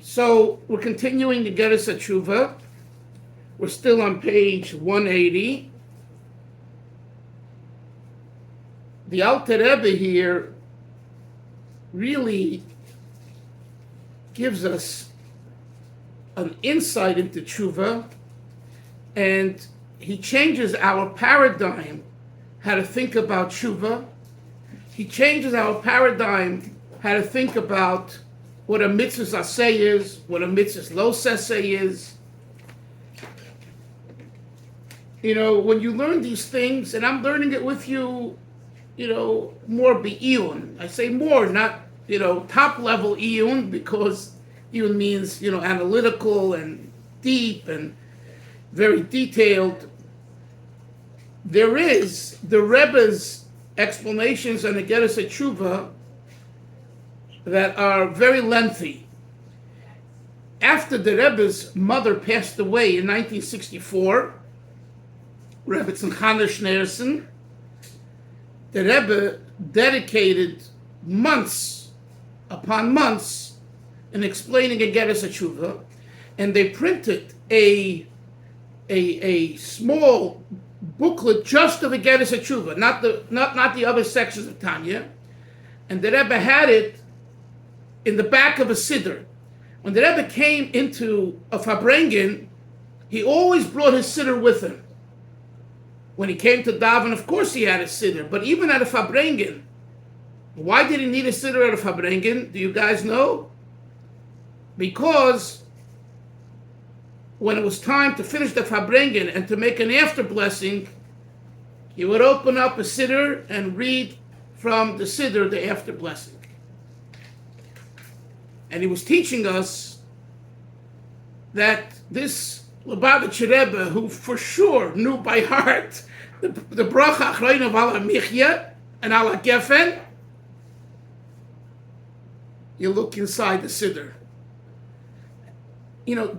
So we're continuing to get us a haTeshuva. We're still on page 180. The Alter Rebbe here really gives us an insight into tshuva, and he changes our paradigm how to think about tshuva. He changes our paradigm how to think about what a mitzvah aseh is, what a mitzvah lo saseh is. You know, when you learn these things, and I'm learning it with you, more be'iyun. I say more, not, top level iyun, because iyun means, analytical and deep and very detailed. There is the Rebbe's explanations on the Igeres haTeshuva that are very lengthy. After the Rebbe's mother passed away in 1964, Rebbe Tzimchana Schneerson, the Rebbe dedicated months upon months in explaining Igeres haTeshuva, and they printed a small booklet just of Igeres haTeshuva, not the other sections of Tanya, and the Rebbe had it in the back of a siddur. When the Rebbe came into a Farbrengen, he always brought his siddur with him. When he came to daven, of course he had a siddur, but even at a Farbrengen, why did he need a siddur at a Farbrengen? Do you guys know? Because when it was time to finish the Farbrengen and to make an after blessing, he would open up a siddur and read from the siddur the after blessing. And he was teaching us that this Lubavitcher Rebbe, who for sure knew by heart the bracha achrein of ala michya and ala gefen, you look inside the siddur.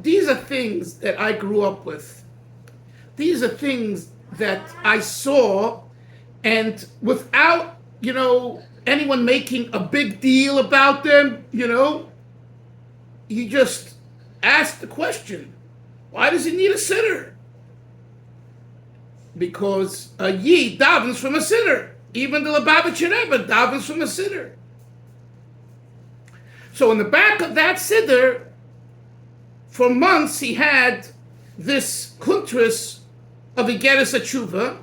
These are things that I grew up with. These are things that I saw, and without, anyone making a big deal about them, you just ask the question, why does he need a siddur? Because a Yid davens from a siddur. Even the Lubavitcher Rebbe davens from a siddur. So in the back of that siddur, for months he had this kuntras of Igeres haTeshuva,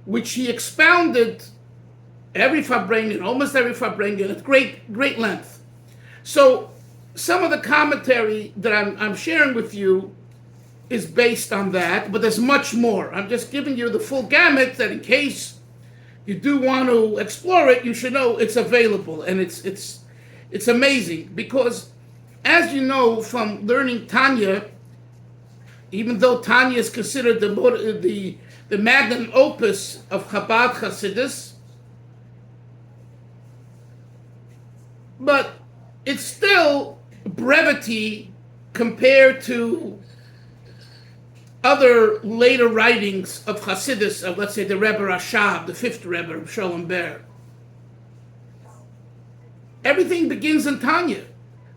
which he expounded almost every Farbrengen, at great length. So some of the commentary that I'm sharing with you is based on that, but there's much more. I'm just giving you the full gamut, that in case you do want to explore it, you should know it's available, and it's amazing, because as you know from learning Tanya, even though Tanya is considered the magnum opus of Chabad Hasidus, but it's still brevity compared to other later writings of Hasidus, of, let's say, the Rebbe Rashab, the fifth Rebbe of Sholem Ber. Everything begins in Tanya.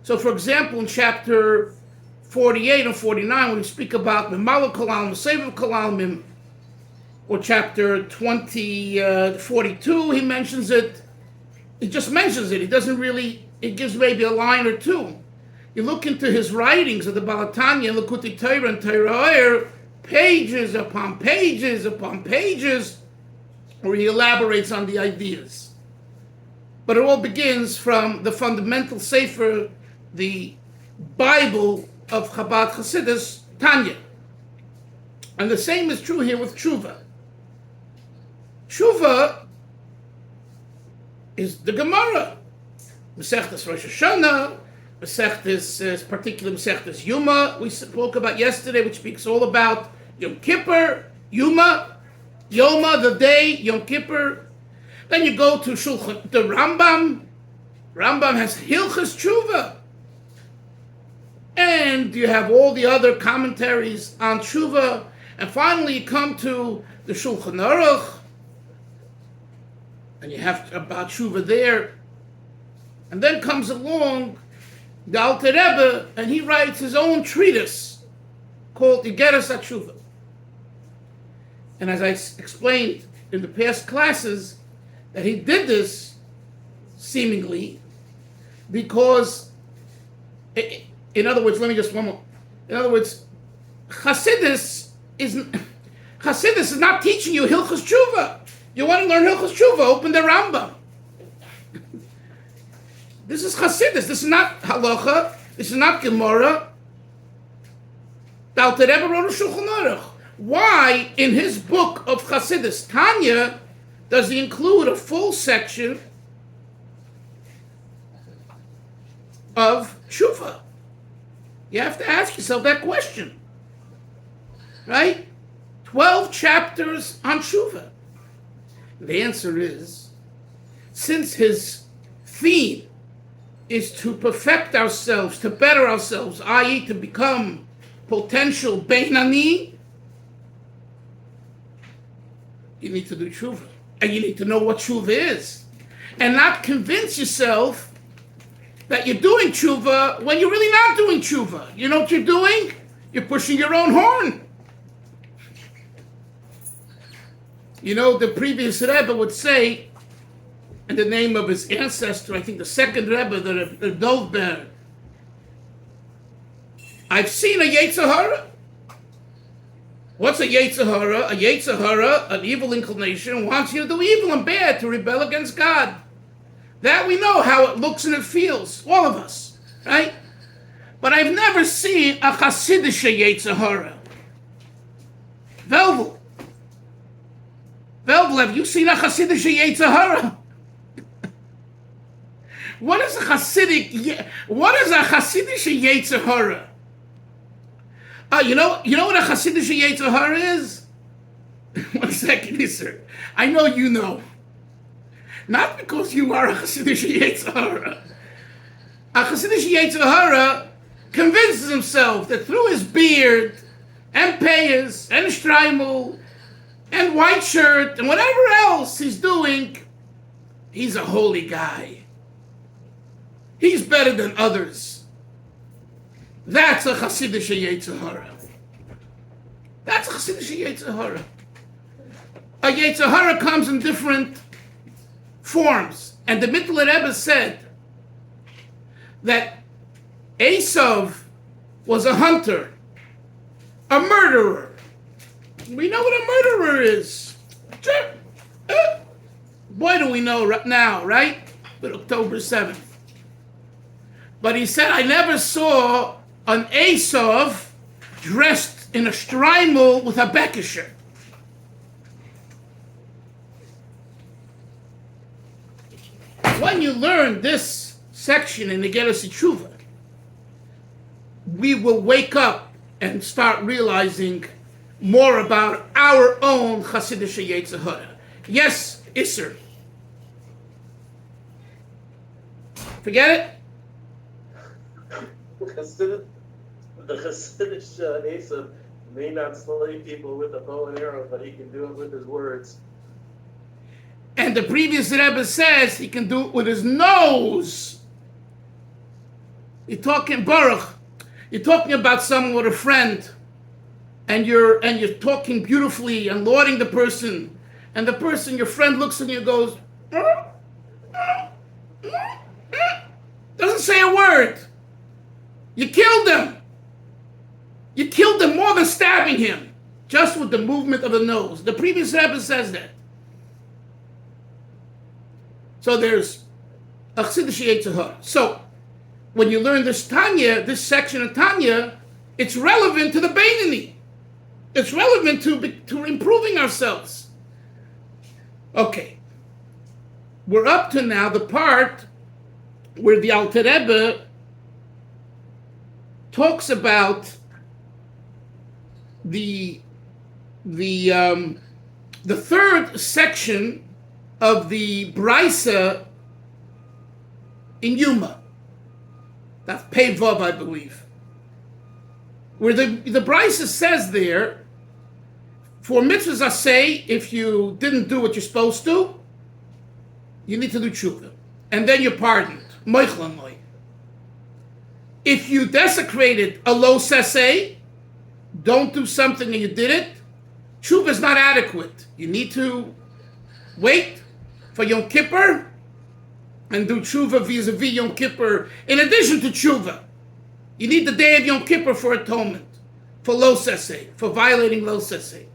So, for example, in chapter 48 and 49, when we speak about Memalo Kalalmim, Sevav Kalalmim, or chapter 42, he mentions it. He just mentions it. He doesn't really, it gives maybe a line or two. You look into his writings of the Balatanya, Likutei Torah and Torah Oyer, pages upon pages upon pages, where he elaborates on the ideas. But it all begins from the fundamental sefer, the Bible of Chabad Hasidus, Tanya. And the same is true here with tshuva. Tshuva is the Gemara. Masechtas Rosh Hashanah, Masechtas, particular Masechtas Yuma, we spoke about yesterday, which speaks all about Yom Kippur, Yoma, the day, Yom Kippur. Then you go to Shulchan, the Rambam. Rambam has Hilchas Tshuva. And you have all the other commentaries on Tshuva. And finally you come to the Shulchan Aruch. And you have about Tshuva there. And then comes along the Alter Rebbe, and he writes his own treatise called Igeres haTeshuva. And as I explained in the past classes, that he did this seemingly because, in other words, let me just one more. In other words, Hasidus is not teaching you Hilchos Tshuva. You want to learn Hilchos Tshuva? Open the Rambam. This is Hasidus. This is not Halacha. This is not Gemara. The Alter Rebbe wrote a Shulchan Aruch. Why, in his book of Hasidus, Tanya, does he include a full section of Tshuva? You have to ask yourself that question. Right? 12 chapters on Tshuva. The answer is, since his theme is to perfect ourselves, to better ourselves, i.e. to become potential Beinani, you need to do Tshuva. And you need to know what Tshuva is. And not convince yourself that you're doing Tshuva when you're really not doing Tshuva. You know what you're doing? You're pushing your own horn. You know, the previous Rebbe would say, in the name of his ancestor, I think the second Rebbe, the Dovber, I've seen a Yetzer Hara. What's a Yetzer Hara? A Yetzer Hara, an evil inclination, wants you to do evil and bad, to rebel against God. That we know how it looks and it feels, all of us, right? But I've never seen a Hasidic Yetzer Hara. Velvel, have you seen a Hasidic Yetzer Hara? What is a Hasidic Yetzer Hara? You know what a Hasidic Yetzer Hara is? 1 second, sir. I know you know. Not because you are a Hasidic Yetzer Hara. A Hasidic Yetzer Hara convinces himself that through his beard and payas and streimel and white shirt and whatever else he's doing, he's a holy guy. He's better than others. That's a Hasidic Yetzer Hara. That's a Hasidic Yetzer Hara. A Yetzer Hara comes in different forms. And the Mittler Rebbe said that Esav was a hunter, a murderer. We know what a murderer is. Boy, do we know now, right? But October 7th. But he said, I never saw an Esav dressed in a streimel with a bekisher. When you learn this section in the Igeres haTeshuva, we will wake up and start realizing more about our own Hasidic Yetzer Hara. Yes, Isser. Forget it? The Hasidic Esav may not slay people with a bow and arrow, but he can do it with his words. And the previous Rebbe says he can do it with his nose. You're talking Baruch. You're talking about someone with a friend, and you're talking beautifully and lauding the person, and the person, your friend, looks at you and goes, doesn't say a word. You killed him. You killed him more than stabbing him, just with the movement of the nose. The previous Rebbe says that. So there's a Hasidic Yetzer Hara. So when you learn this Tanya, this section of Tanya, it's relevant to the Beinani. It's relevant to improving ourselves. Okay. We're up to now the part where the Alter Rebbe talks about the third section of the Brisa in Yuma. That's Pei Vav, I believe. Where the Brisa says there, for mitzvahs asay, if you didn't do what you're supposed to, you need to do tshuva. And then you're pardoned. Moichlan loy. if you desecrated a lo saseh, don't do something and you did it, tshuva is not adequate. You need to wait for Yom Kippur and do tshuva vis-a-vis Yom Kippur. In addition to tshuva, you need the day of Yom Kippur for atonement, for lo saseh, for violating lo saseh.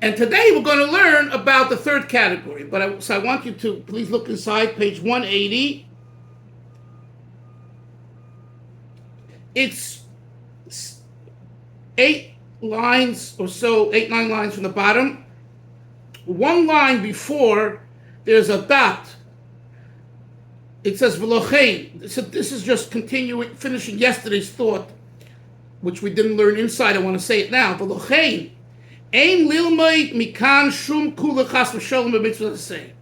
And today we're going to learn about the third category. So I want you to please look inside page 180. It's 8 lines or so, 8-9 lines from the bottom. One line before, there's a dot. It says v'lochein. So this is just continuing, finishing yesterday's thought, which we didn't learn inside. I want to say it now. V'lochein. Ein lilmoid mikan shum kula chas v'sholem b'mitzvah say.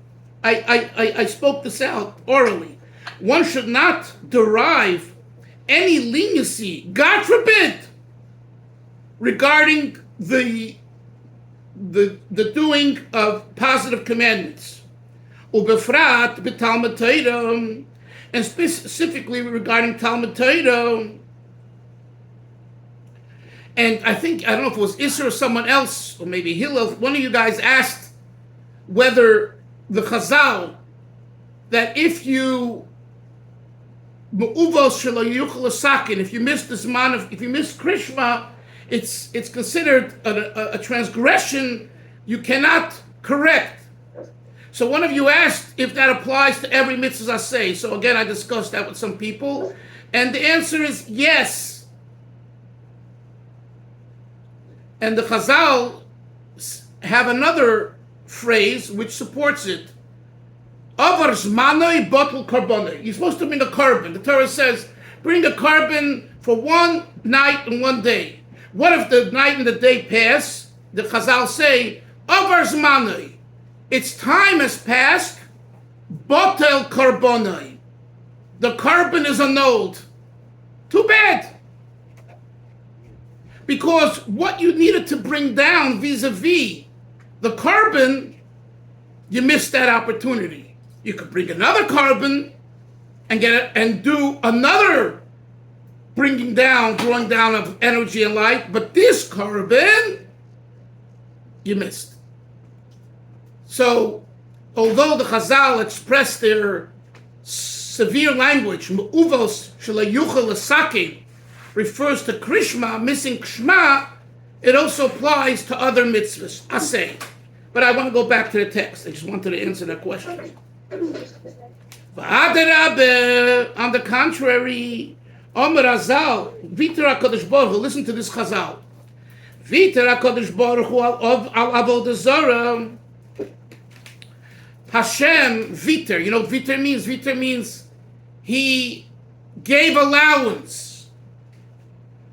I spoke this out orally. One should not derive any leniency, God forbid, regarding the doing of positive commandments. Ubefrat b'Talmud Torah, and specifically regarding Talmud Torah. And I don't know if it was Isser or someone else, or maybe Hillel, one of you guys asked whether the Chazal, that if you if you miss this if you miss Krishma, it's considered a transgression you cannot correct. So one of you asked if that applies to every mitzvah say. So again, I discussed that with some people, and the answer is yes. And the Chazal have another phrase which supports it. Avar zmanoi botel karbonoi. You're supposed to bring a carbon. The Torah says, bring a carbon for one night and one day. What if the night and the day pass? The Chazal say, Avar zmanoi. Its time has passed. Botel karbonoi. The carbon is annulled. Too bad. Because what you needed to bring down vis-a-vis the carbon, you missed that opportunity. You could bring another carbon and get it and do another drawing down of energy and light, but this carbon, you missed. So, although the Chazal expressed their severe language, me'uvos shelayuchel l'sakin, refers to Krishma, missing Kshma, it also applies to other mitzvahs, asay. But I want to go back to the text. I just wanted to answer that question. On the contrary, Omer Azal, Viter HaKadosh Baruch Hu, listen to this Chazal. Viter HaKadosh Baruch Hu al Avodah Zarah, Hashem, Viter. You know what Viter means? Viter means he gave allowance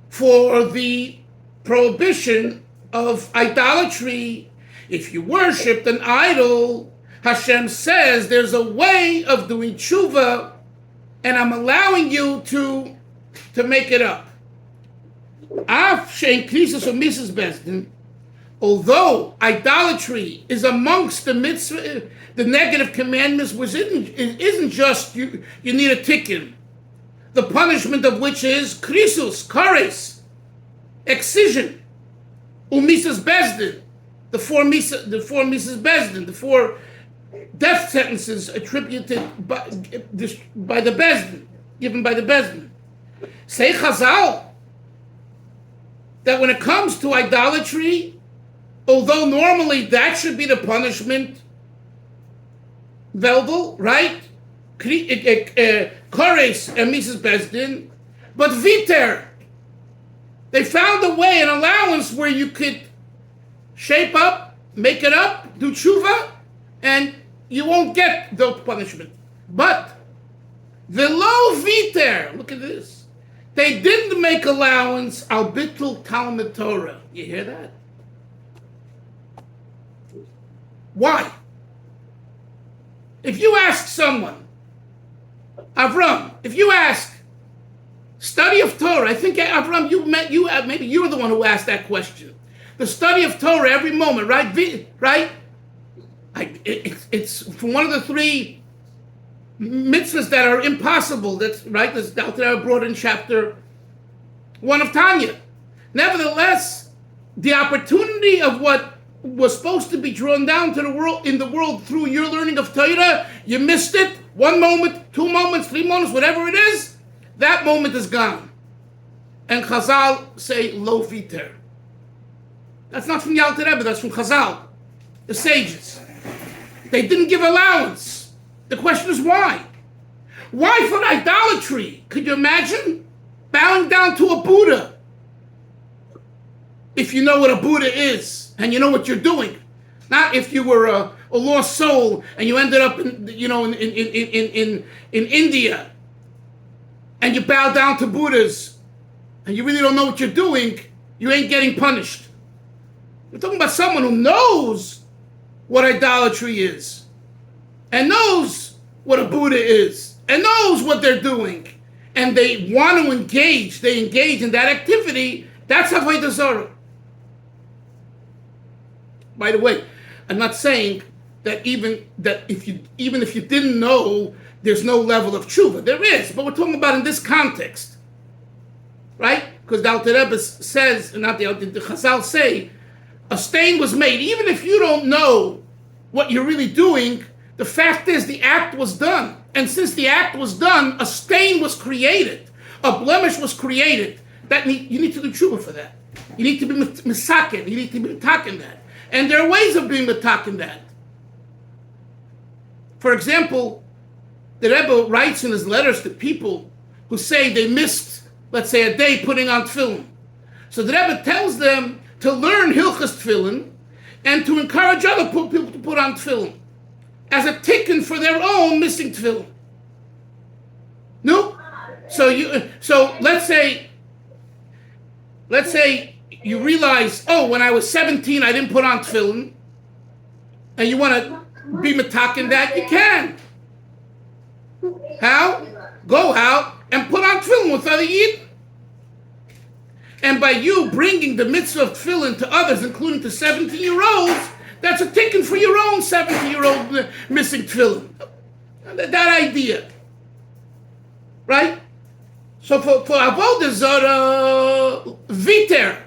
for the prohibition of idolatry. If you worshipped an idol, Hashem says there's a way of doing tshuva, and I'm allowing you to make it up. Although idolatry is amongst the mitzvah, the negative commandments, which isn't just you need a tikkun, the punishment of which is krisus, kares, excision, umisas bezdin, the four misas bezdin, the 4 death sentences attributed by the bezdin, given by the bezdin. Say Chazal that when it comes to idolatry, although normally that should be the punishment, Velvel, right? Kores and Mrs. Bezdin, but Viter, they found a way, an allowance where you could shape up, make it up, do tshuva, and you won't get the punishment. But the low Viter, look at this, they didn't make allowance al bittul Talmud Torah. You hear that? Why? If you ask someone, Avram, if you ask, study of Torah, I think Avram, maybe you were the one who asked that question. The study of Torah every moment, right? Right? It's from one of the 3 mitzvahs that are impossible. That's right. That's the Alter Rebbe brought in chapter 1 of Tanya. Nevertheless, the opportunity of what was supposed to be drawn down to the world in the world through your learning of Torah, you missed it. 1 moment, 2 moments, 3 moments, whatever it is, that moment is gone. And Chazal say lo viter. That's not from the Alter Rebbe, that's from Chazal, the sages. They didn't give allowance. The question is why? Why for idolatry? Could you imagine bowing down to a Buddha? If you know what a Buddha is and you know what you're doing, not if you were a lost soul and you ended up in India and you bow down to Buddhas and you really don't know what you're doing, you ain't getting punished. We're talking about someone who knows what idolatry is and knows what a Buddha is and knows what they're doing and they want to engage, they engage in that activity. That's Avodah Zarah. By the way, I'm not saying that even if you didn't know, there's no level of tshuva. There is, but we're talking about in this context, right? Because the Alter Rebbe says, not the Chazal say, a stain was made. Even if you don't know what you're really doing, the fact is the act was done. And since the act was done, a stain was created. A blemish was created. You need to do tshuva for that. You need to be misaken. You need to be mitaken that. And there are ways of being mitaken that. For example, the Rebbe writes in his letters to people who say they missed, let's say, a day putting on tefillin. So the Rebbe tells them to learn Hilchas Tefillin and to encourage other people to put on tefillin as a tikkun for their own missing tefillin. No? So let's say you realize, when I was 17 I didn't put on tefillin, and you want to be mitaken that, you can. How? Go out and put on tefillin with other Yidden. And by you bringing the mitzvah of tefillin to others, including to 17-year-olds, that's a tikkun for your own 17-year-old missing tefillin. That idea. Right? So for Avodah Zarah, Viter,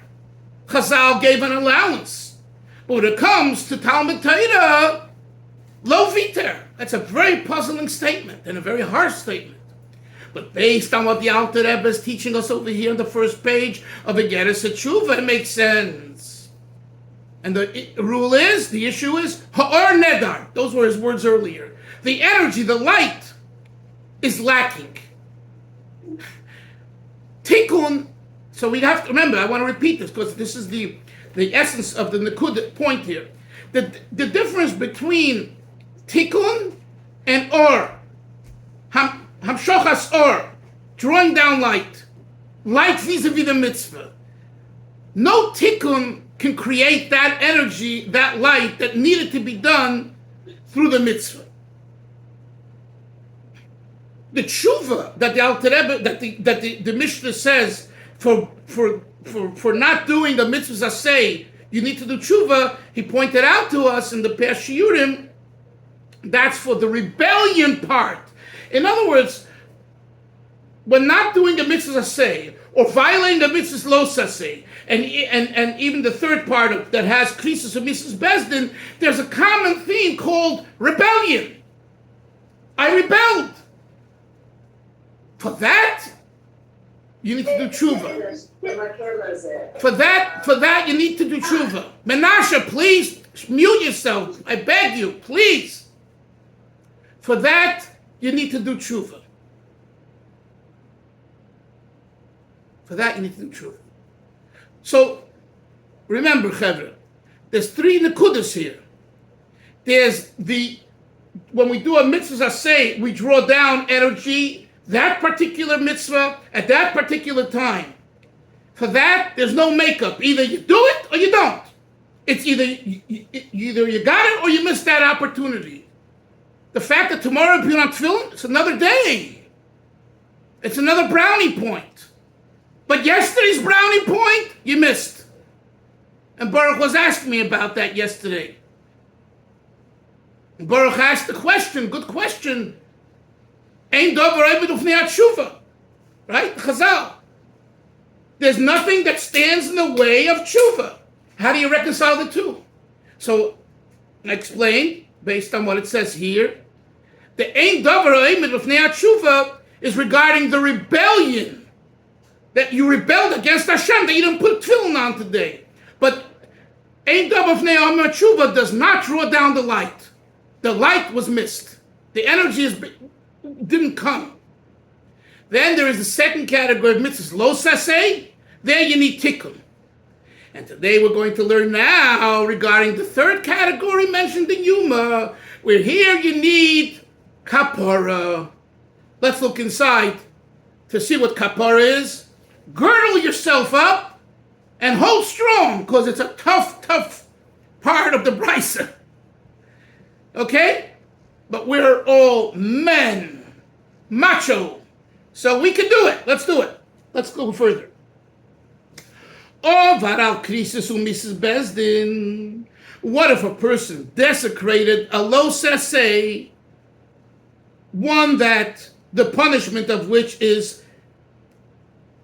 Chazal gave an allowance. But when it comes to Talmud Torah, lo Viter. That's a very puzzling statement and a very harsh statement. But based on what the Alter Rebbe is teaching us over here on the first page of Igeres haTeshuva, it makes sense. And the issue is, ha'or nedar. Those were his words earlier. The energy, the light, is lacking. Tikkun, so we have to remember, I want to repeat this because this is the essence of the Nakud point here. The difference between Tikkun and Or, Hamshochas Or, drawing down light vis-a-vis the mitzvah. No Tikkun can create that energy, that light that needed to be done through the mitzvah. The tshuva that the Alter Rebbe, that the Mishnah says for not doing the mitzvahs asay, you need to do tshuva. He pointed out to us in the Peh Shiurim, that's for the rebellion part. In other words, when not doing the mitzvahs asay or violating the mitzvahs lo sasay, and even the third part that has krisis of Mrs. Besdin, there's a common theme called rebellion. I rebelled. For that, you need to do tshuva. For that, you need to do tshuva. Menashe, please mute yourself. I beg you, please. For that, you need to do tshuva. For that, you need to do tshuva. So, remember, Chevra, there's 3 nekudas here. There's when we do a mitzvah asay, we draw down energy, that particular mitzvah at that particular time. For that, there's no makeup. Either you do it or you don't. It's either you got it or you missed that opportunity. The fact that tomorrow you're not tefillin, it's another day. It's another brownie point. But yesterday's brownie point, you missed. And Baruch was asking me about that yesterday. And Baruch asked the question, good question. Ein davar omed ufnei haTeshuva. Right? Chazal. There's nothing that stands in the way of tshuva. How do you reconcile the two? So, I explain, based on what it says here, the Ein davar omed ufnei haTeshuva is regarding the rebellion, that you rebelled against Hashem, that you didn't put tefillin on today. But Ein davar ufnei haTeshuva does not draw down the light. The light was missed. The energy didn't come. Then there is the second category of mitzvahs, lo saseh. There you need tikkun. And today we're going to learn now regarding the third category mentioned in Yuma, where here you need kapara. Let's look inside to see what kapara is. Girdle yourself up and hold strong, because it's a tough part of the brisa. Okay? But we're all men, macho, so we can do it. Let's do it. Let's go further. Oh, varal krisis u'misas bezdin. What if a person desecrated a lo saseh, one that the punishment of which is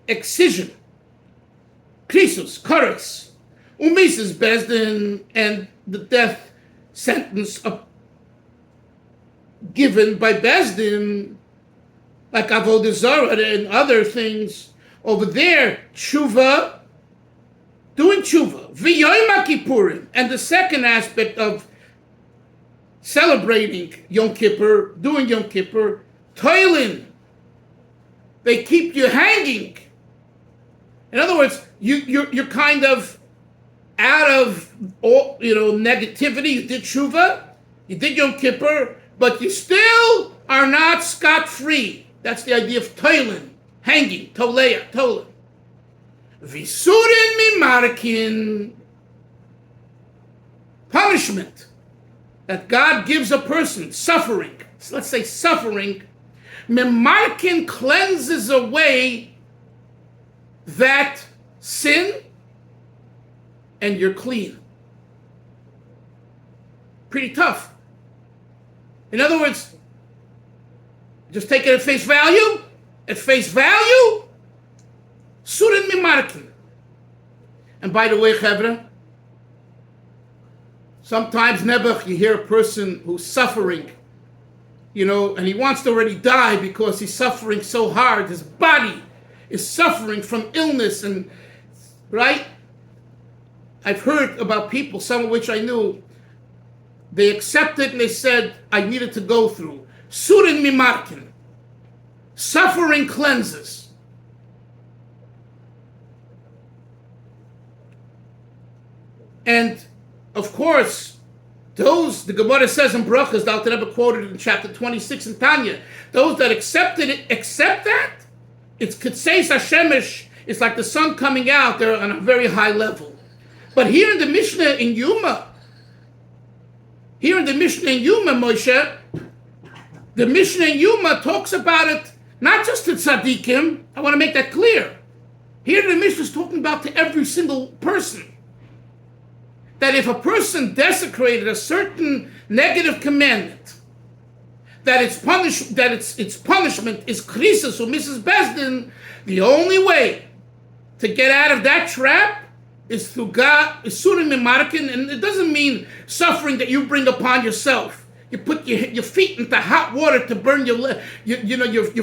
excision, krisus, kares, u'misas bezdin, and the death sentence given by Bezdin, like Avodah Zarah and other things over there, tshuva, doing tshuva, v'yom kippurim, and the second aspect of celebrating Yom Kippur, doing Yom Kippur, toilin, they keep you hanging. In other words, you're kind of out of all, negativity. You did tshuva, you did Yom Kippur, but you still are not scot-free. That's the idea of toilin, hanging, toleya, tolan. Visurin mimarkin, punishment that God gives a person, suffering. So let's say suffering. Mimarkin cleanses away that sin, and you're clean. Pretty tough. In other words, just take it at face value. At face value, surin mimarkin. And by the way, Chevra, sometimes nebuch, you hear a person who's suffering, and he wants to already die because he's suffering so hard. His body is suffering from illness, and right? I've heard about people, some of which I knew, they accepted and they said, I needed to go through. Surin mimarkin. Suffering cleanses. And, of course, the Gemara says in Brachas, the Alter Rebbe quoted in chapter 26 in Tanya, those that accept that, it's Ketseis HaShemesh, it's like the sun coming out, they're on a very high level. But here in the Mishnah in Yuma, Moshe, the Mishnah in Yuma talks about it not just to tzaddikim. I want to make that clear. Here the Mishnah is talking about to every single person. That if a person desecrated a certain negative commandment, that its punishment is krisis or Mrs. Bezdin, the only way to get out of that trap is through God, is surim mimarkin, and it doesn't mean suffering that you bring upon yourself. You put your feet into hot water to burn your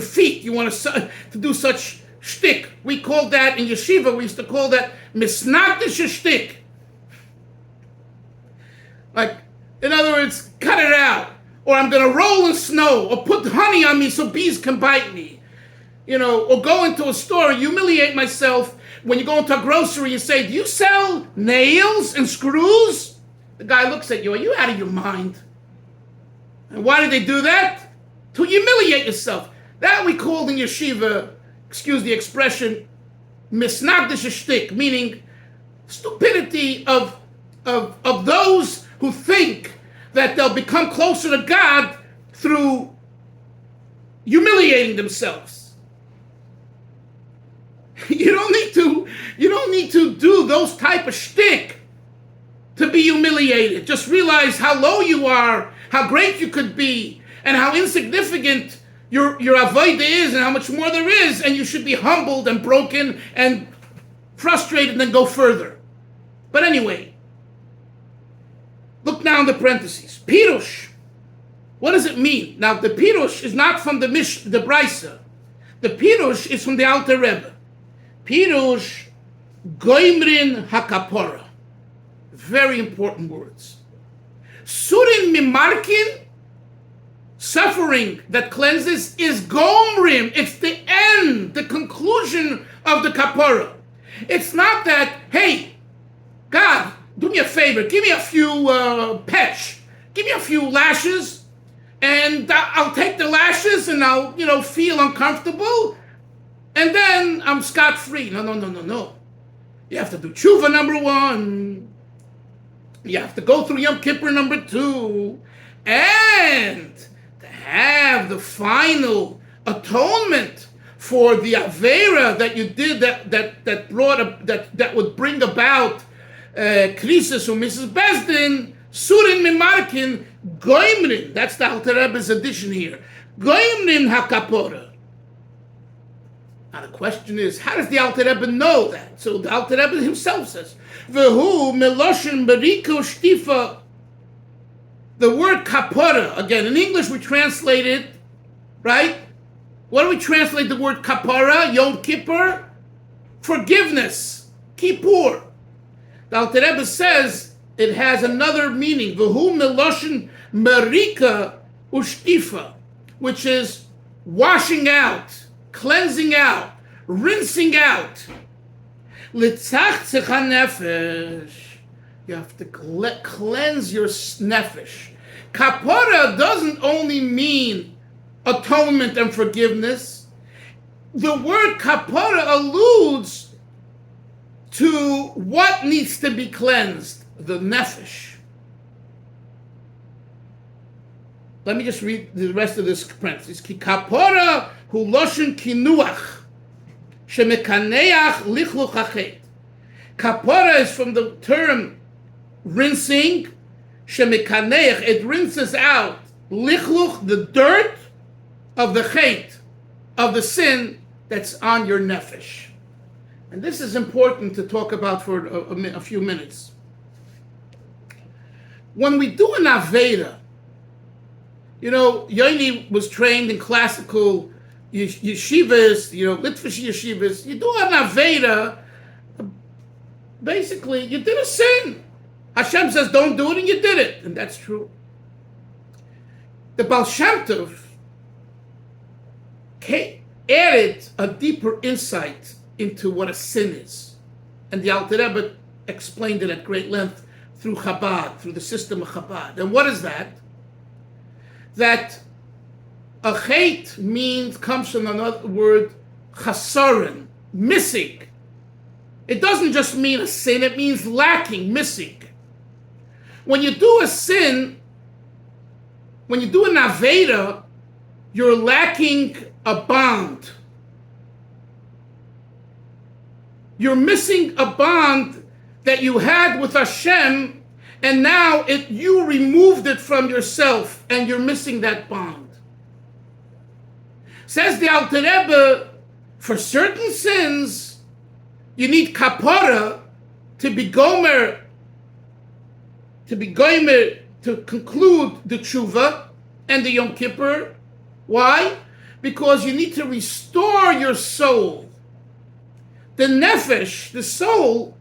feet. You want to do such shtick. We called that in yeshiva. We used to call that misnagdish shtick. Like, in other words, cut it out, or I'm going to roll in snow, or put honey on me so bees can bite me, or go into a store and humiliate myself. When you go into a grocery, you say, do you sell nails and screws? The guy looks at you, are you out of your mind? And why did they do that? To humiliate yourself. That we called in yeshiva, excuse the expression, misnagdish shtick, meaning stupidity of those who think that they'll become closer to God through humiliating themselves. You don't need to do those type of shtick to be humiliated. Just realize how low you are, how great you could be, and how insignificant your avodah is and how much more there is, and you should be humbled and broken and frustrated and then go further. But anyway, look now in the parentheses. Pirush. What does it mean? Now, the Pirush is not from the Brisa. The Pirush is from the Alter Rebbe. Pirush goimrin hakapora. Very important words. Surin mimarkin, suffering that cleanses, is gomrim. It's the end, the conclusion of the kapora. It's not that, hey, God, do me a favor, give me a few patch, give me a few lashes, and I'll take the lashes and I'll, feel uncomfortable, and then I'm scot-free. No. You have to do tshuva number 1. You have to go through Yom Kippur number 2, and to have the final atonement for the avera that you did that would bring about krisis or Mrs. Besdin, surin mimarkin goimrin. That's the Alter Rebbe's addition here. Goimrin hakapora. Now the question is, how does the Alter Rebbe know that? So the Alter Rebbe himself says, "Vehu meloshin beriko shtifa." The word kapora, again, in English we translate it, right? What do we translate the word kapara, Yom Kippur? Forgiveness, Kippur. The Alter Rebbe says it has another meaning, V'hu meloshin merika ushtifa, which is washing out, cleansing out, rinsing out. Litzach nefesh. You have to cleanse your nefesh. Kapara doesn't only mean atonement and forgiveness. The word kapara alludes to what needs to be cleansed, the nefesh. Let me just read the rest of this parenthesis. Ki kapara hu loshen kinuach shemekaneach lichluch hachet. Kapara is from the term rinsing, shemekaneach, it rinses out lichluch, the dirt of the chet, of the sin that's on your nefesh. And this is important to talk about for a few minutes. When we do an Aveda, Yoni was trained in classical yeshivas, Litvish yeshivas. You do an Aveda, basically, you did a sin. Hashem says, don't do it, and you did it. And that's true. The Baal Shem Tov added a deeper insight into what a sin is. And the Alter Rebbe explained it at great length through Chabad, through the system of Chabad. And what is that? That a chet comes from another word, chasaron, missing. It doesn't just mean a sin, it means lacking, missing. When you do a sin, when you do an Aveda, you're lacking a bond. You're missing a bond that you had with Hashem, and now you removed it from yourself, and you're missing that bond. Says the Alter Rebbe, for certain sins, you need kapara to be gomer, to conclude the tshuva and the Yom Kippur. Why? Because you need to restore your soul. The nefesh, the soul,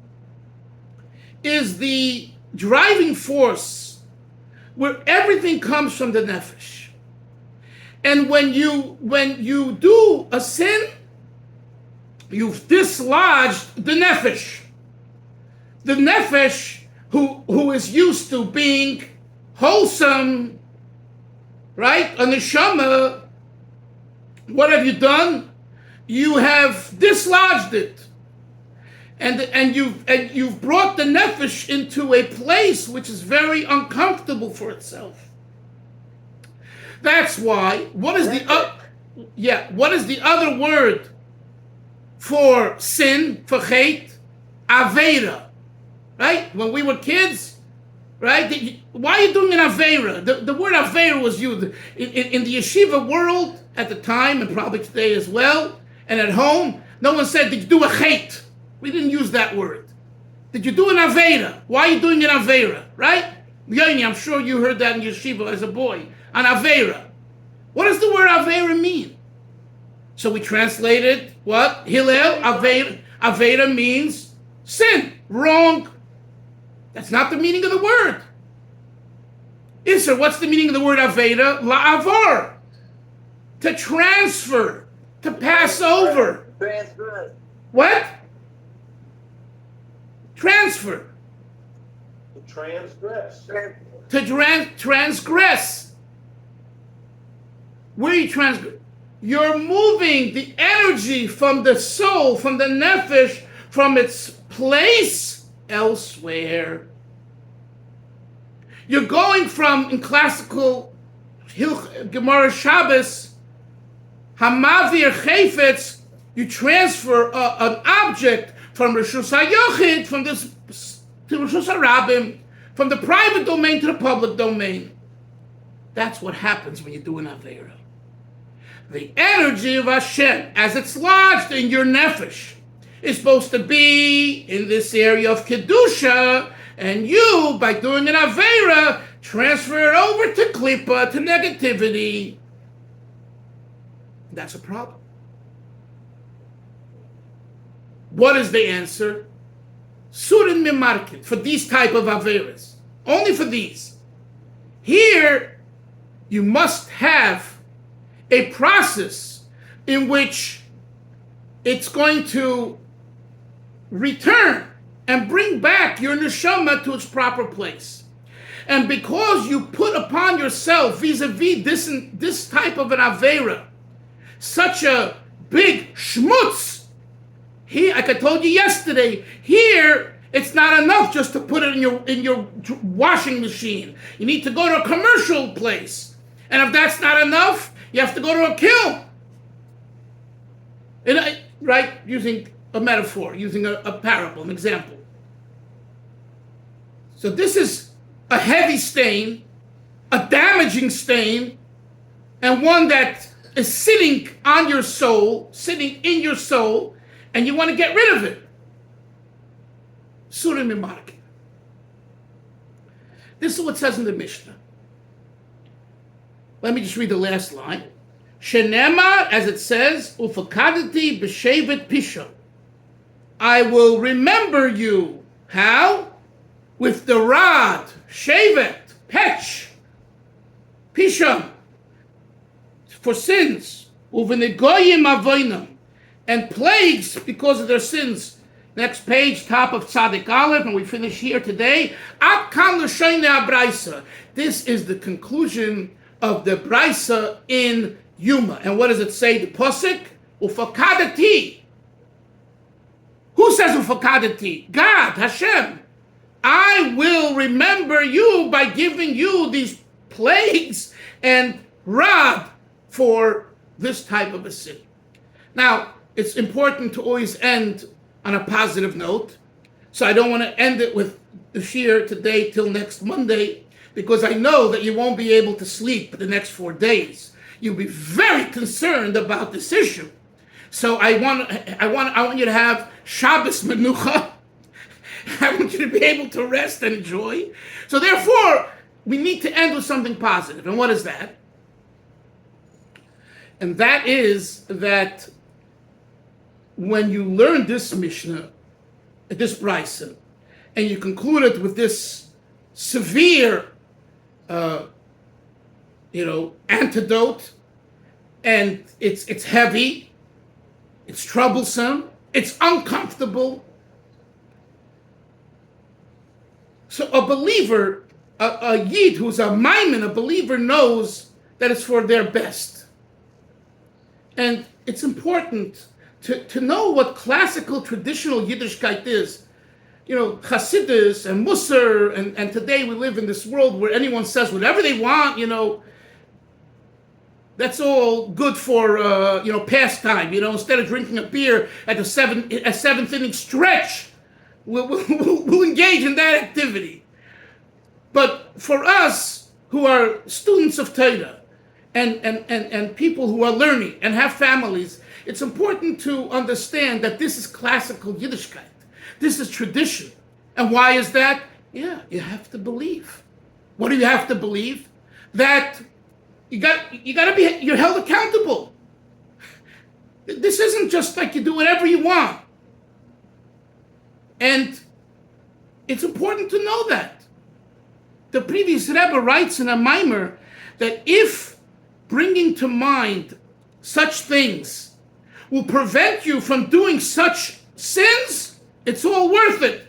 is the driving force where everything comes from the nefesh. And when you do a sin, you've dislodged the nefesh. The nefesh who is used to being wholesome, right? A neshama, what have you done? You have dislodged it. And you've brought the nefesh into a place which is very uncomfortable for itself. That's why, what is the other word for sin, for chet? Aveda. Right? When we were kids, right? why are you doing an Aveira? The word Aveira was used in the yeshiva world at the time, and probably today as well, and at home. No one said, did you do a chet? We didn't use that word. Did you do an Aveira? Why are you doing an Aveira? Right? Yoni, I'm sure you heard that in yeshiva as a boy. An Aveira. What does the word Aveira mean? So we translated what? Hillel, Aveira. Aveira means sin, wrong. That's not the meaning of the word. Isser, what's the meaning of the word Aveira? La'avar. To transfer, to pass over. Transgress. What? Transfer. To transgress. To transgress. Where are you transgress? You're moving the energy from the soul, from the nefesh, from its place elsewhere. You're going from, in classical Gemara Shabbos, Hamavir Chayfetz, you transfer an object from Rishus HaYochid, from this to Rishus HaRabim, from the private domain to the public domain. That's what happens when you do an Aveira. The energy of Hashem, as it's lodged in your nefesh, is supposed to be in this area of Kedusha, and you, by doing an Aveira, transfer it over to Klippa, to negativity. That's a problem. What is the answer? Surin Mimarkin, for these type of Aveiras. Only for these. Here, you must have a process in which it's going to return and bring back your neshama to its proper place. And because you put upon yourself vis-a-vis this type of an Aveira, such a big schmutz, here, like I told you yesterday, here it's not enough just to put it in your washing machine. You need to go to a commercial place. And if that's not enough, you have to go to a kiln. And right? Using a metaphor, using a parable, an example. So this is a heavy stain, a damaging stain, and one that is sitting on your soul, sitting in your soul, and you want to get rid of it. Surah Mimarkin. This is what it says in the Mishnah. Let me just read the last line. Shenema, as it says, Ufakadati b'shevet pishon. I will remember you. How? With the rod, shevet, pech, pishon, for sins, uvenigoyim avoinam, and plagues because of their sins. Next page, top of Tzadik Aleph, and we finish here today. Ad kan l'shoynei abraisa. This is the conclusion of the Braisa in Yuma. And what does it say? The Posik? Ufakadati. Who says Ufakadati? God, Hashem. I will remember you by giving you these plagues and rod for this type of a sin. Now, it's important to always end on a positive note. So I don't want to end it with the shir today till next Monday, because I know that you won't be able to sleep the next 4 days. You'll be very concerned about this issue. So I want you to have Shabbos Menucha. I want you to be able to rest and enjoy. So therefore, we need to end with something positive. And what is that? And that is that when you learn this Mishnah, this Brisa, and you conclude it with this severe antidote, and it's heavy, it's troublesome, it's uncomfortable. So a believer, a yid who's a maimin, a believer knows that it's for their best. And it's important to know what classical, traditional Yiddishkeit is. You know, Chassidus and Musar, and today we live in this world where anyone says whatever they want, that's all good for, pastime. Instead of drinking a beer at the seventh inning stretch, we'll engage in that activity. But for us who are students of Torah and people who are learning and have families, it's important to understand that this is classical Yiddishkeit. This is tradition. And why is that? Yeah, you have to believe. What do you have to believe? That you're held accountable. This isn't just like you do whatever you want. And it's important to know that. The previous Rebbe writes in a mimer that if bringing to mind such things will prevent you from doing such sins, it's all worth it.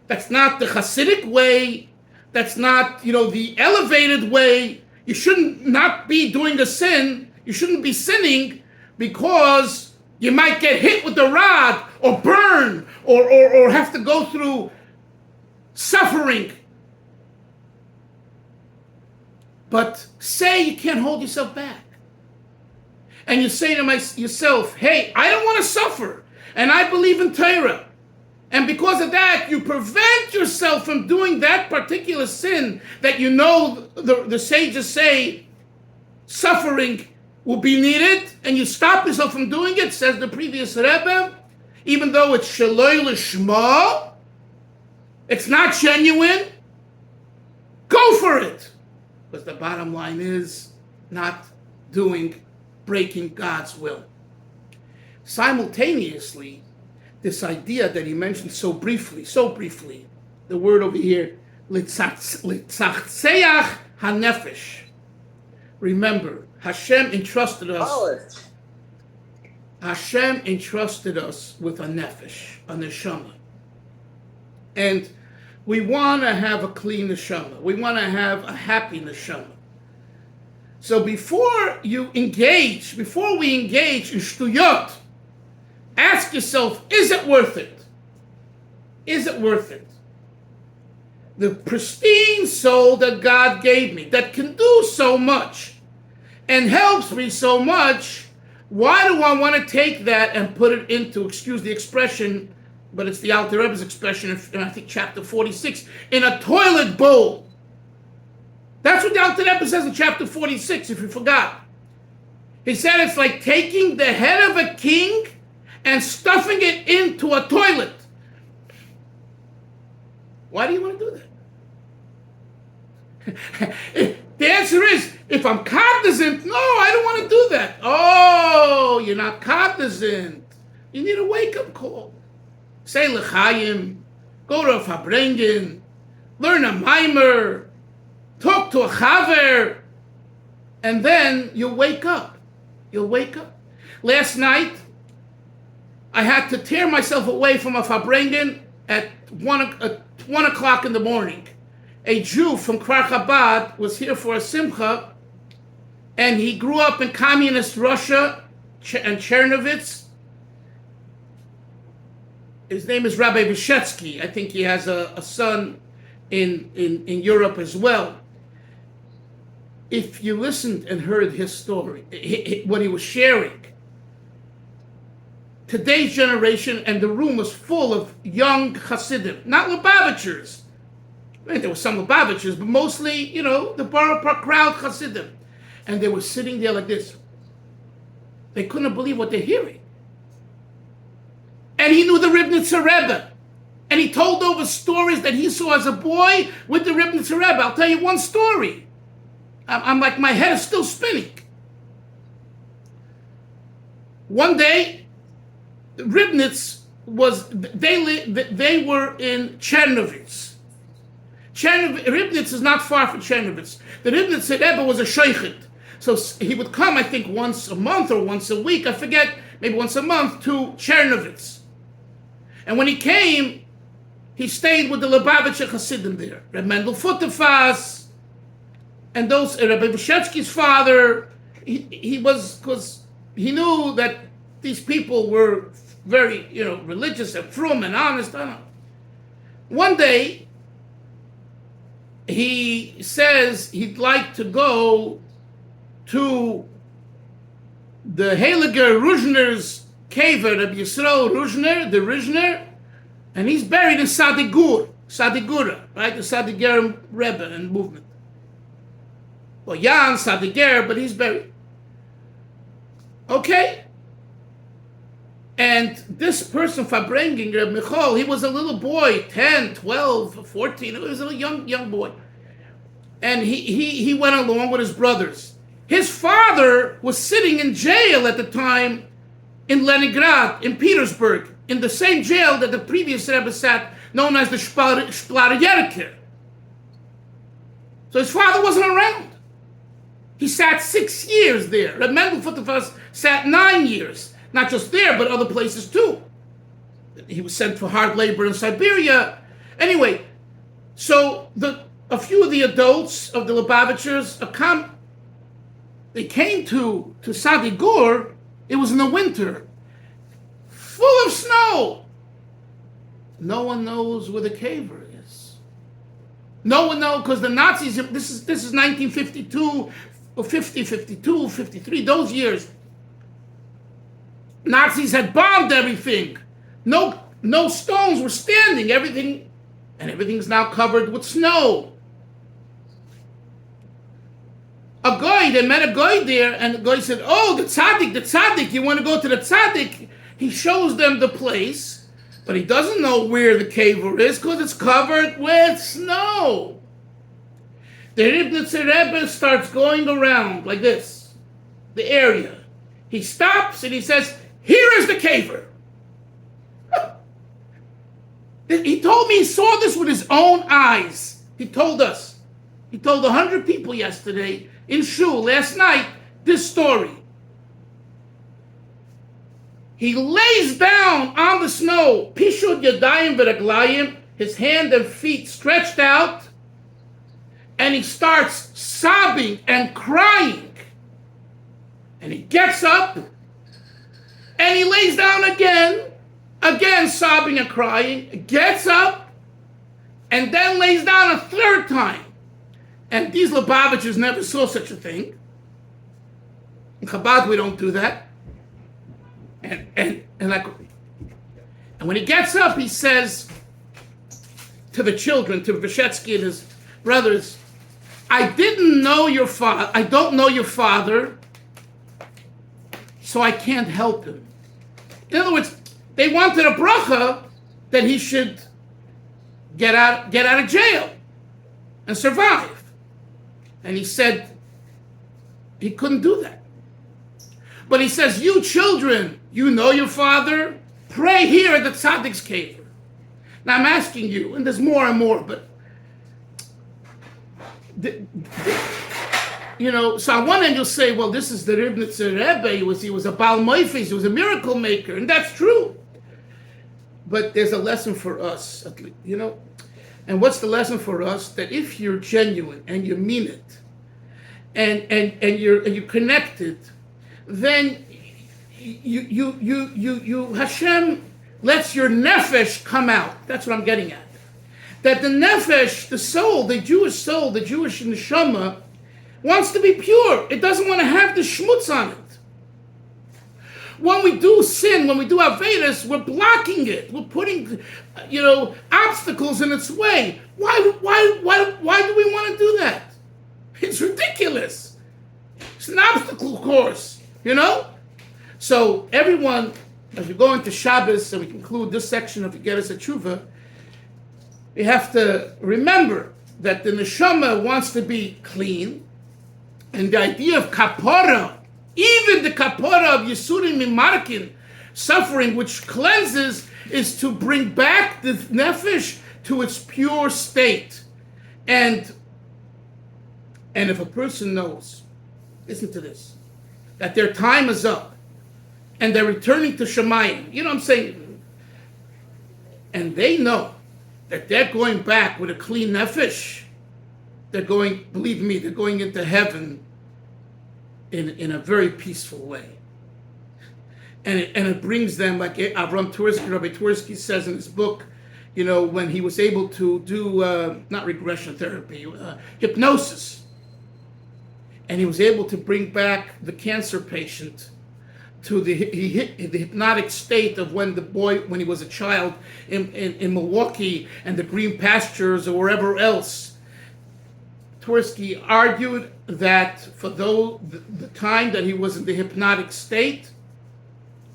That's not the Hasidic way. That's not, the elevated way. You shouldn't not be doing a sin. You shouldn't be sinning because you might get hit with a rod or burn or have to go through suffering. But say you can't hold yourself back. And you say to yourself, hey, I don't want to suffer. And I believe in Torah. And because of that, you prevent yourself from doing that particular sin that the sages say suffering will be needed, and you stop yourself from doing it, says the previous Rebbe, even though it's shaloi lishma, it's not genuine, go for it. Because the bottom line is not breaking God's will. Simultaneously, this idea that he mentioned so briefly, the word over here, litzachseach hanefesh. Remember, Hashem entrusted us. Hashem entrusted us with a nefesh, a neshama. And we want to have a clean neshama. We want to have a happy neshama. So before we engage in shtuyot, ask yourself, is it worth it? Is it worth it? The pristine soul that God gave me, that can do so much and helps me so much, why do I want to take that and put it into, excuse the expression, but it's the Alter Rebbe's expression in I think chapter 46, in a toilet bowl? That's what the Alter Rebbe says in chapter 46, if you forgot. He said it's like taking the head of a king and stuffing it into a toilet. Why do you want to do that? The answer is, if I'm cognizant, no, I don't want to do that. Oh, you're not cognizant. You need a wake-up call. Say l'chaim, go to a fabrengen, learn a mimer, talk to a chaver, and then you'll wake up. You'll wake up. Last night, I had to tear myself away from a fabrengen at 1 o'clock in the morning. A Jew from Kfar Chabad was here for a simcha, and he grew up in communist Russia and Chernovitz. His name is Rabbi Vyshetsky. I think he has a son in Europe as well. If you listened and heard his story, what he was sharing, today's generation, and the room was full of young Hasidim, not Lubavitchers. I mean, there were some Lubavitchers, but mostly, the Borough Park crowd Hasidim. And they were sitting there like this. They couldn't believe what they're hearing. And he knew the Ribnitzer Rebbe. And he told over stories that he saw as a boy with the Ribnitzer Rebbe. I'll tell you one story. I'm like, my head is still spinning. One day, Ribnitz they were in Chernovitz. Ribnitz is not far from Chernovitz. The Ribnitzer Rebbe was a shochet. So he would come, I think, once a month or once a week, I forget, maybe once a month, to Chernovitz. And when he came, he stayed with the Lubavitcher Hasidim there. Reb Mendel Futterfass, and those, Rabbi Vyshetsky's father, he was, because he knew that these people were very, religious and frum and honest. One day, he says he'd like to go to the Heiliger Ruzhner's kever, Rabbi Yisrael Ruzhner, the Ruzhner, and he's buried in Sadigur. Sadigura, right? The Sadiger Rebbe and movement. Well, Jan Sadiger, but he's buried. Okay? And this person, Fabrengen, Reb Michal, he was a little boy, 10, 12, 14. He was a young boy. And he went along with his brothers. His father was sitting in jail at the time in Leningrad, in Petersburg, in the same jail that the previous Rebbe sat, known as the Shplarierke. So his father wasn't around. He sat 6 years there. Reb Mendel Futterfass sat 9 years. Not just there, but other places too. He was sent for hard labor in Siberia. Anyway, so a few of the adults of the Lubavitchers, they came to Sadigur. It was in the winter, full of snow. No one knows where the caver is. No one knows, because the Nazis, this is 1952, or 50, 52, 53, those years. Nazis had bombed everything. No stones were standing. Everything's now covered with snow. They met a guy there, and the guy said, "Oh, the tzaddik, you want to go to the tzaddik?" He shows them the place, but he doesn't know where the caver is because it's covered with snow. The Ribnitzer Rebbe starts going around like this, the area. He stops and he says, "Here is the caver." He told me he saw this with his own eyes. He told us. He told 100 people yesterday in shul last night this story. He lays down on the snow, pishud yadayim v'raglayim, his hand and feet stretched out, and he starts sobbing and crying. And he gets up, and he lays down again sobbing and crying, gets up, and then lays down a third time. And these Lubavitchers never saw such a thing. In Chabad, we don't do that. And when he gets up, he says to the children, to Vyshetsky and his brothers, I don't know your father, so I can't help him. In other words, they wanted a bracha that he should get out of jail and survive. And he said he couldn't do that. But he says, you children, you know your father, pray here at the tzaddik's cave. Now I'm asking you, and there's more and more, but so on one end you'll say, well, this is the Ribnitzer Rebbe, he was a Baal Moifes, he was a miracle maker, and that's true. But there's a lesson for us, at least, And what's the lesson for us? That if you're genuine and you mean it, and you're connected, then you Hashem lets your nefesh come out. That's what I'm getting at. That the nefesh, the soul, the Jewish neshama, wants to be pure. It doesn't want to have the schmutz on it. When we do sin, when we do Avedas, we're blocking it. We're putting, obstacles in its way. Why do we want to do that? It's ridiculous. It's an obstacle course, So everyone, as we go into Shabbos and we conclude this section of Igeres haTeshuva, we have to remember that the neshama wants to be clean, and the idea of kapara, even the kapara of Yisurim Mimarkin, suffering which cleanses, is to bring back the nefesh to its pure state. And if a person knows, listen to this, that their time is up, and they're returning to Shemayim, what I'm saying? And they know that they're going back with a clean nefesh, believe me, they're going into heaven in a very peaceful way. And it brings them, like Avram Tversky, Rabbi Tversky says in his book, when he was able to do, not regression therapy, hypnosis. And he was able to bring back the cancer patient to the hypnotic state of when he was a child in Milwaukee and the green pastures or wherever else. Tversky argued that for the time that he was in the hypnotic state,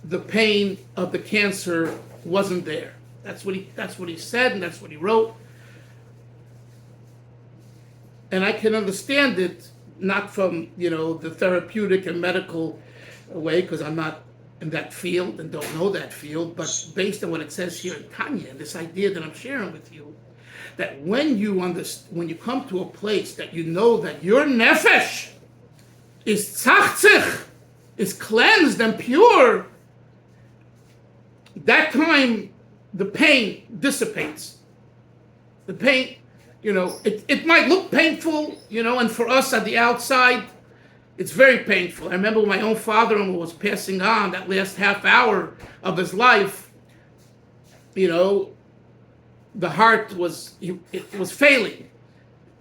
the pain of the cancer wasn't there. That's what he said, and that's what he wrote. And I can understand it, not from the therapeutic and medical way, because I'm not in that field and don't know that field, but based on what it says here in Tanya, and this idea that I'm sharing with you, that when you come to a place that you know that your nefesh is tzachtzich, is cleansed and pure, that time the pain dissipates. The pain, it might look painful, and for us at the outside, it's very painful. I remember when my own father-in-law was passing on that last half hour of his life, the heart was failing.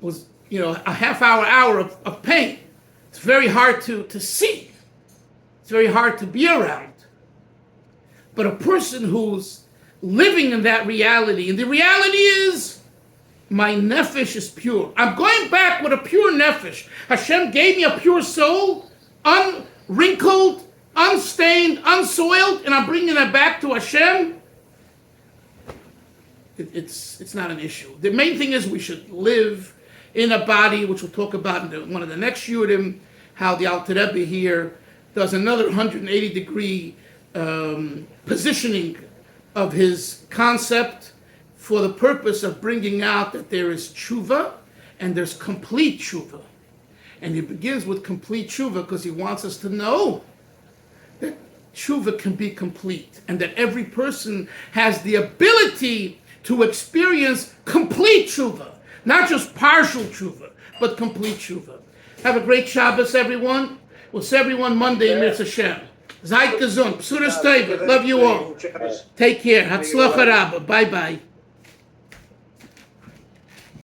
It was, a half hour of pain. It's very hard to see. It's very hard to be around. But a person who's living in that reality, and the reality is, my nefesh is pure. I'm going back with a pure nefesh. Hashem gave me a pure soul, unwrinkled, unstained, unsoiled, and I'm bringing it back to Hashem. It's not an issue. The main thing is we should live in a body, which we'll talk about in one of the next Yudim, how the Alter Rebbe here does another 180-degree positioning of his concept for the purpose of bringing out that there is tshuva and there's complete tshuva. And he begins with complete tshuva because he wants us to know that tshuva can be complete and that every person has the ability to experience complete tshuva, not just partial tshuva, but complete tshuva. Have a great Shabbos, everyone. We'll see everyone Monday in Mitzvah Hashem. Zayt gesund, Psuras Teva. Love you all. Take care. Hatzlacha Rabba. Bye-bye.